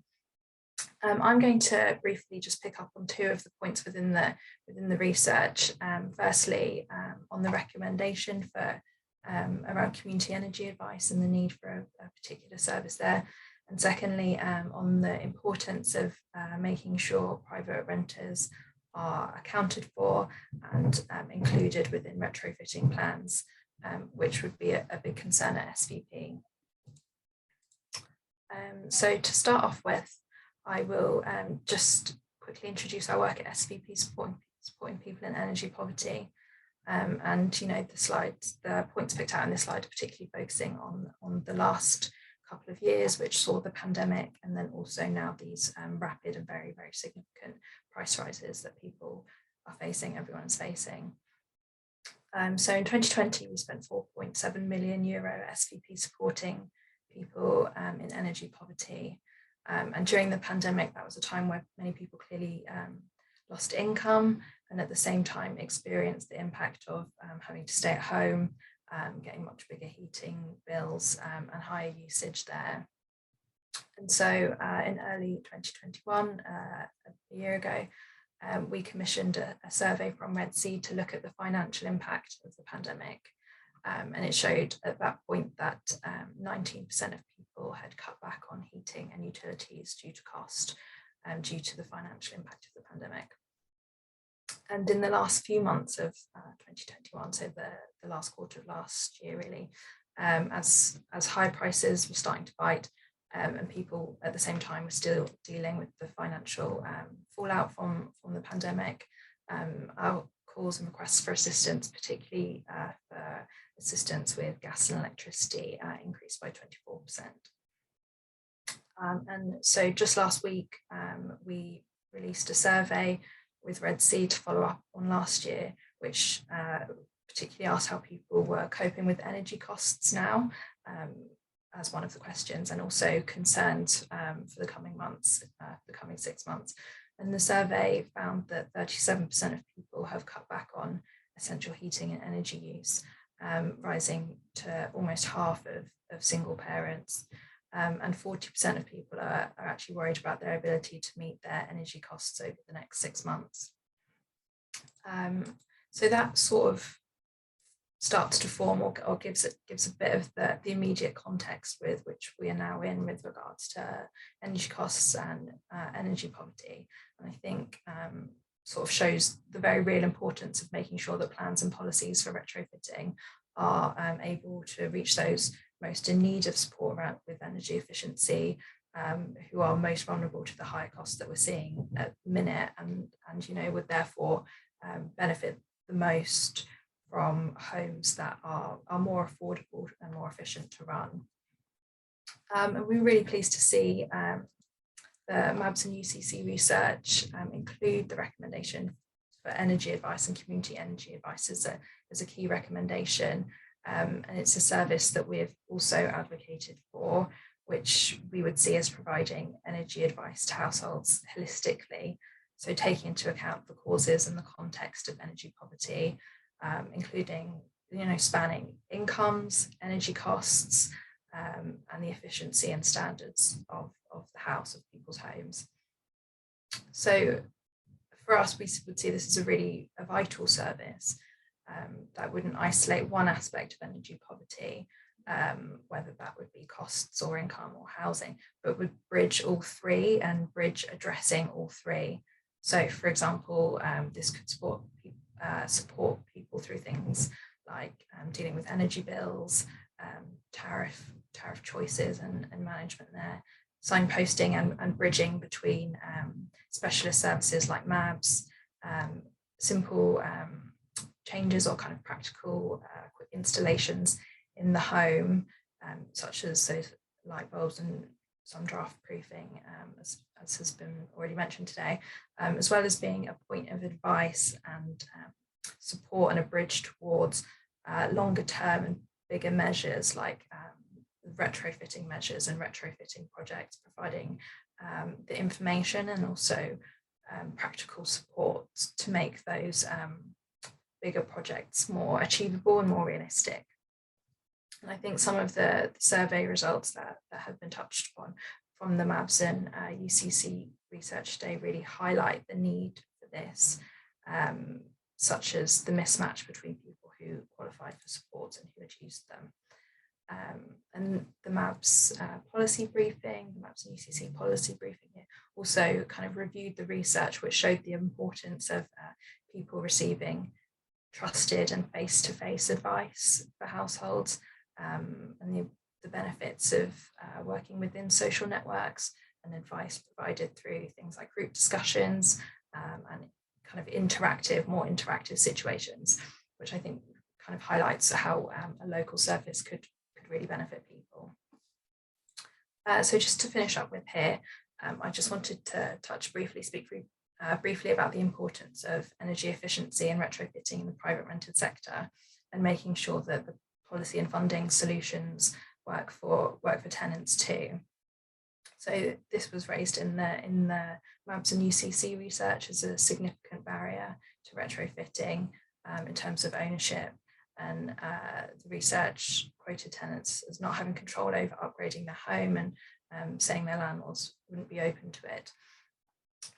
I'm going to briefly just pick up on two of the points within the research. Firstly, on the recommendation for around community energy advice and the need for a particular service there. And secondly, on the importance of making sure private renters are accounted for and included within retrofitting plans, which would be a big concern at SVP. So to start off with, I will just quickly introduce our work at SVP supporting people in energy poverty. And the points picked out in this slide are particularly focusing on the last couple of years, which saw the pandemic, and then also now these rapid and very, very significant price rises that people are facing, everyone's facing. So in 2020, we spent €4.7 million SVP supporting people in energy poverty. And during the pandemic, that was a time where many people clearly lost income and at the same time experienced the impact of having to stay at home, getting much bigger heating bills and higher usage there. And so in early 2021, a year ago, we commissioned a survey from Red Sea to look at the financial impact of the pandemic. And it showed at that point that 19% of people had cut back on heating and utilities due to cost, due to the financial impact of the pandemic. And in the last few months of 2021, so the last quarter of last year really, as high prices were starting to bite and people at the same time were still dealing with the financial fallout from the pandemic, our calls and requests for assistance, particularly for assistance with gas and electricity, increased by 24%. And so just last week, we released a survey with Red Sea to follow up on last year, which particularly asked how people were coping with energy costs now, as one of the questions, and also concerns for the coming months, the coming 6 months. And the survey found that 37% of people have cut back on essential heating and energy use, rising to almost half of single parents. And 40% of people are actually worried about their ability to meet their energy costs over the next 6 months. So that sort of starts to form or gives a bit of the immediate context with which we are now in with regards to energy costs and energy poverty. And I think sort of shows the very real importance of making sure that plans and policies for retrofitting are able to reach those most in need of support around with energy efficiency, who are most vulnerable to the higher costs that we're seeing at the minute, and would therefore benefit the most from homes that are more affordable and more efficient to run. And we're really pleased to see the MABS and UCC research include the recommendation for energy advice and community energy advice as a key recommendation. And it's a service that we've also advocated for, which we would see as providing energy advice to households holistically. So taking into account the causes and the context of energy poverty, including, spanning incomes, energy costs, and the efficiency and standards of the house, of people's homes. So for us, we would see this as a vital service that wouldn't isolate one aspect of energy poverty, whether that would be costs or income or housing, but would bridge all three and bridge addressing all three. So for example, this could support people through things like dealing with energy bills, tariff choices and management there, signposting and bridging between specialist services like MABS, simple changes or kind of practical quick installations in the home, such as those light bulbs and some draft proofing, as has been already mentioned today, as well as being a point of advice and support and a bridge towards longer term and bigger measures like retrofitting measures and retrofitting projects, providing the information and also practical support to make those bigger projects more achievable and more realistic. And I think some of the survey results that have been touched upon from the MABS and UCC research today really highlight the need for this, such as the mismatch between people who qualified for supports and who had used them. And the MABS policy briefing, the MABS and UCC policy briefing here also kind of reviewed the research, which showed the importance of people receiving trusted and face-to-face advice for households, and the benefits of working within social networks and advice provided through things like group discussions and kind of more interactive situations, which I think kind of highlights how a local service could really benefit people. So just to finish up with here, I just wanted to speak briefly about the importance of energy efficiency and retrofitting in the private rented sector, and making sure that the policy and funding solutions work for tenants too. So this was raised in the MABS and UCC research as a significant barrier to retrofitting in terms of ownership, and the research quoted tenants as not having control over upgrading their home and saying their landlords wouldn't be open to it,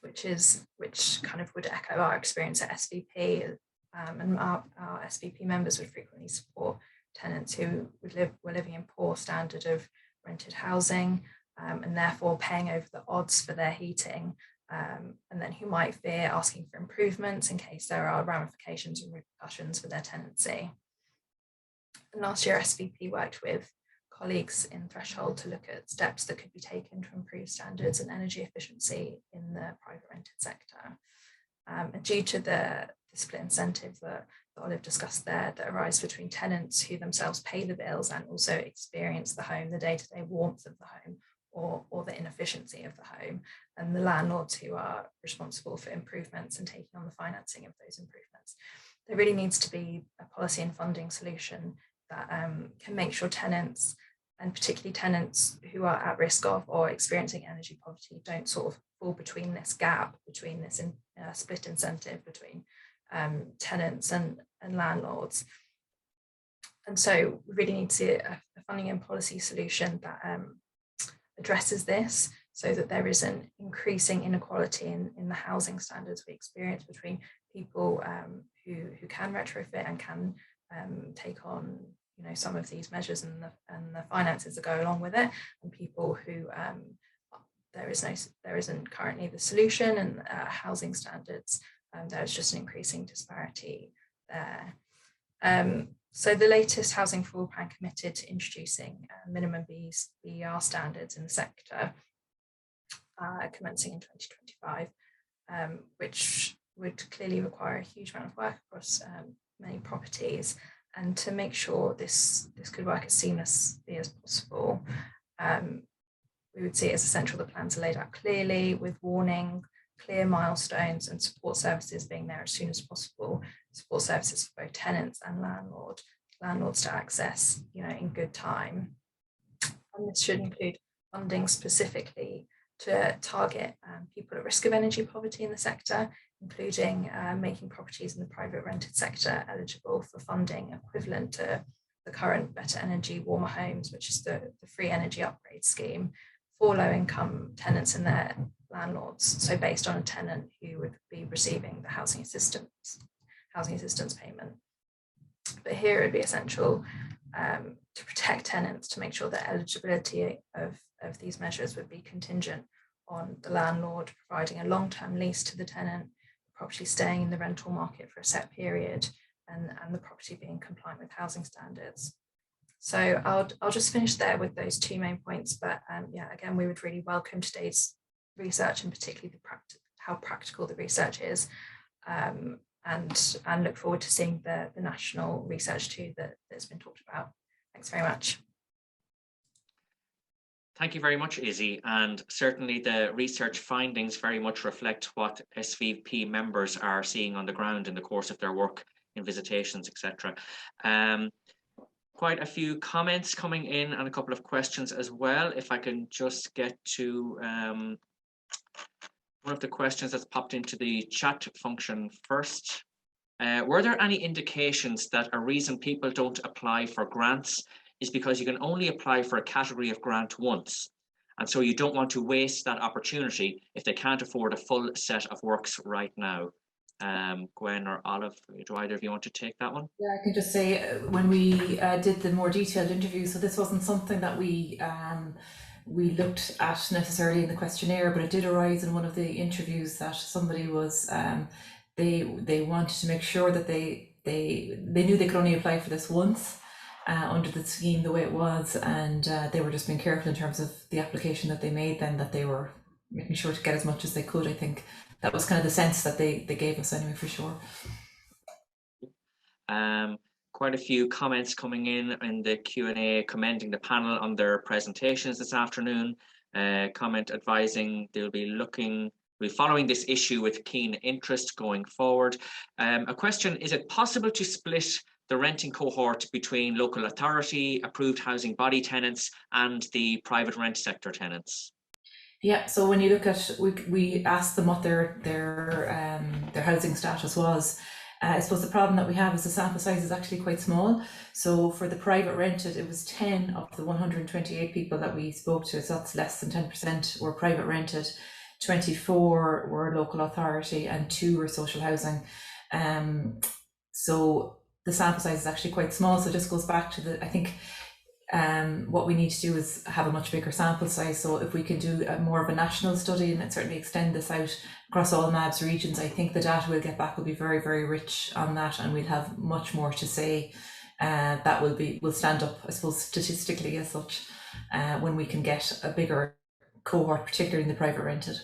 which kind of would echo our experience at SVP, and our SVP members would frequently support tenants who were living in poor standard of rented housing, and therefore paying over the odds for their heating, and then who might fear asking for improvements in case there are ramifications and repercussions for their tenancy. And last year, SVP worked with colleagues in Threshold to look at steps that could be taken to improve standards and energy efficiency in the private rented sector. And due to the split incentive that Olive discussed there, that arise between tenants who themselves pay the bills and also experience the home, the day-to-day warmth of the home, or the inefficiency of the home, and the landlords who are responsible for improvements and taking on the financing of those improvements. There really needs to be a policy and funding solution that can make sure tenants, and particularly tenants who are at risk of or experiencing energy poverty, don't sort of fall between this gap, between this split incentive between tenants and landlords. And so we really need to see a funding and policy solution that addresses this, so that there is an increasing inequality in the housing standards we experience between people who can retrofit and can take on some of these measures and the finances that go along with it, and people who there isn't currently the solution, and housing standards, there's just an increasing disparity there. So the latest Housing for All plan committed to introducing minimum BER standards in the sector, commencing in 2025, which would clearly require a huge amount of work across many properties. And to make sure this could work as seamlessly as possible, we would see it as essential the plans are laid out clearly, with warning, clear milestones, and support services being there as soon as possible. Support services for both tenants and landlords to access, in good time. And this should include funding specifically to target people at risk of energy poverty in the sector, including making properties in the private rented sector eligible for funding equivalent to the current Better Energy Warmer Homes, which is the free energy upgrade scheme for low-income tenants and their landlords. So based on a tenant who would be receiving the housing assistance payment. But here it would be essential to protect tenants, to make sure that eligibility of these measures would be contingent on the landlord providing a long-term lease to the tenant, property staying in the rental market for a set period, and the property being compliant with housing standards. So I'll just finish there with those two main points. But again, we would really welcome today's research, and particularly how practical the research is, and look forward to seeing the national research too that's been talked about. Thanks very much. Thank you very much, Issy. And certainly the research findings very much reflect what SVP members are seeing on the ground in the course of their work in visitations, etc. Quite a few comments coming in and a couple of questions as well. If I can just get to one of the questions that's popped into the chat function first. Were there any indications that a reason people don't apply for grants is because you can only apply for a category of grant once, and so you don't want to waste that opportunity if they can't afford a full set of works right now? Gwen or Olive, do either of you want to take that one? Yeah, I can just say when we did the more detailed interview, so this wasn't something that we looked at necessarily in the questionnaire, but it did arise in one of the interviews that somebody was they wanted to make sure that they knew they could only apply for this once under the scheme the way it was, and they were just being careful in terms of the application that they made, then that they were making sure to get as much as they could. I think that was kind of the sense that they gave us anyway, for sure. Quite a few comments coming in the Q&A commending the panel on their presentations this afternoon. Comment advising they'll be following this issue with keen interest going forward. A question, is it possible to split the renting cohort between local authority, approved housing body tenants and the private rent sector tenants? Yeah, so when you look at, we asked them what their housing status was. I suppose the problem that we have is the sample size is actually quite small. So for the private rented, it was 10 of the 128 people that we spoke to, so that's less than 10% were private rented, 24 were local authority, and 2 were social housing. So the sample size is actually quite small. So it just goes back to I think what we need to do is have a much bigger sample size. So if we can do more of a national study and certainly extend this out across all MABS regions, I think the data we'll get back will be very, very rich on that, and we'll have much more to say. That will stand up, I suppose, statistically as such, when we can get a bigger cohort, particularly in the private rented.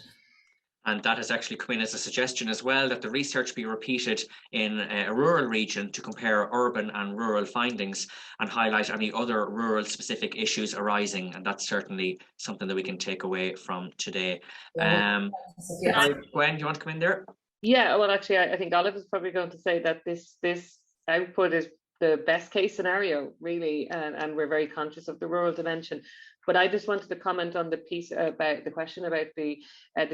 And that has actually come in as a suggestion as well, that the research be repeated in a rural region to compare urban and rural findings and highlight any other rural specific issues arising. And that's certainly something that we can take away from today. Gwen, do you want to come in there? Yeah, well, actually, I think Olive is probably going to say that this output is the best case scenario, really, and we're very conscious of the rural dimension. But I just wanted to comment on the piece about the question about the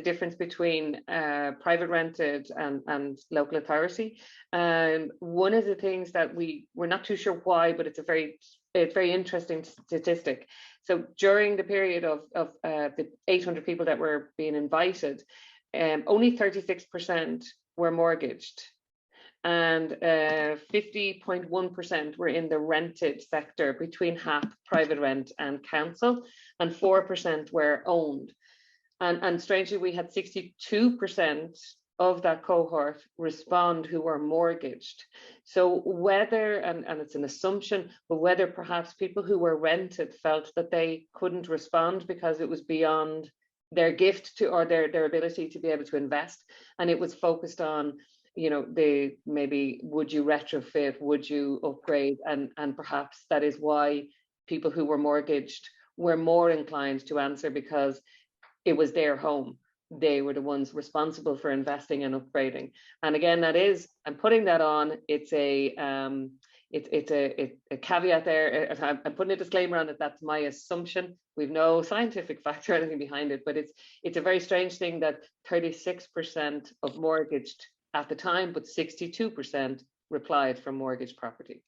difference between private rented and local authority. One of the things that we're not too sure why, but it's a very interesting statistic. So during the period of the 800 people that were being invited, only 36% were mortgaged, and 50.1% were in the rented sector, between half private rent and council, and 4% were owned. And strangely, we had 62% of that cohort respond who were mortgaged. So whether, and it's an assumption, but whether perhaps people who were rented felt that they couldn't respond because it was beyond their gift to, or their ability to be able to invest, and it was focused on, you know, maybe would you retrofit, would you upgrade, and perhaps that is why people who were mortgaged were more inclined to answer, because it was their home. They were the ones responsible for investing and upgrading. And again, that is, I'm putting that on, it's a caveat there. I'm putting a disclaimer on it. That's my assumption. We've no scientific facts or anything behind it, but it's a very strange thing that 36% of mortgaged at the time, but 62% replied from mortgage property.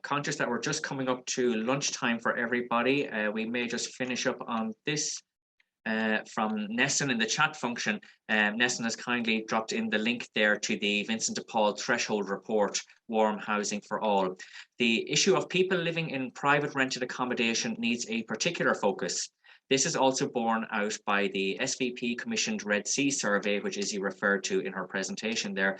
Conscious that we're just coming up to lunchtime for everybody, we may just finish up on this from Nessun in the chat function. Nessun has kindly dropped in the link there to the Vincent de Paul threshold report, Warm Housing for All. The issue of people living in private rented accommodation needs a particular focus. This is also borne out by the SVP commissioned Red Sea survey, which Issy referred to in her presentation there.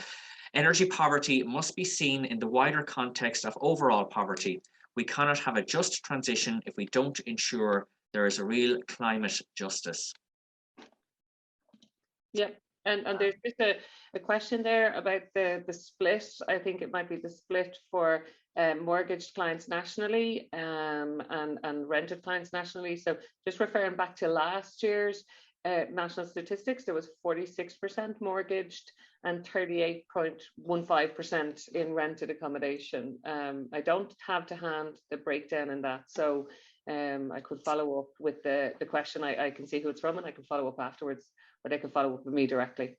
Energy poverty must be seen in the wider context of overall poverty. We cannot have a just transition if we don't ensure there is a real climate justice. Yeah, And there's just a question there about the split. I think it might be the split for mortgaged clients nationally and rented clients nationally. So just referring back to last year's national statistics, there was 46% mortgaged and 38.15% in rented accommodation. I don't have to hand the breakdown in that, so I could follow up with the question. I can see who it's from and I can follow up afterwards, or they can follow up with me directly.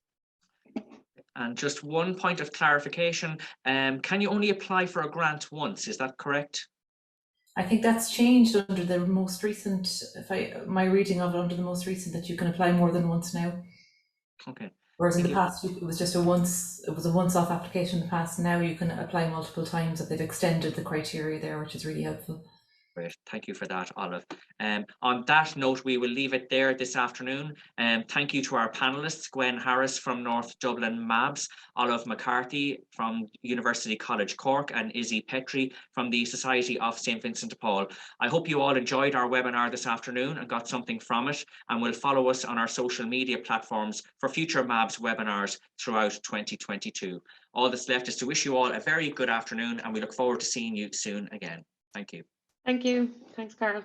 And just one point of clarification, can you only apply for a grant once? Is that correct? I think that's changed under the most recent, my reading of it under the most recent, that you can apply more than once now. Okay. Whereas in the past, it was just a once-off application in the past. Now you can apply multiple times, that they've extended the criteria there, which is really helpful. Great, thank you for that, Olive. On that note, we will leave it there this afternoon. Thank you to our panelists, Gwen Harris from North Dublin MABS, Olive McCarthy from University College Cork, and Issy Petrie from the Society of St. Vincent de Paul. I hope you all enjoyed our webinar this afternoon and got something from it, and will follow us on our social media platforms for future MABS webinars throughout 2022. All that's left is to wish you all a very good afternoon, and we look forward to seeing you soon again. Thank you. Thank you. Thanks, Karl.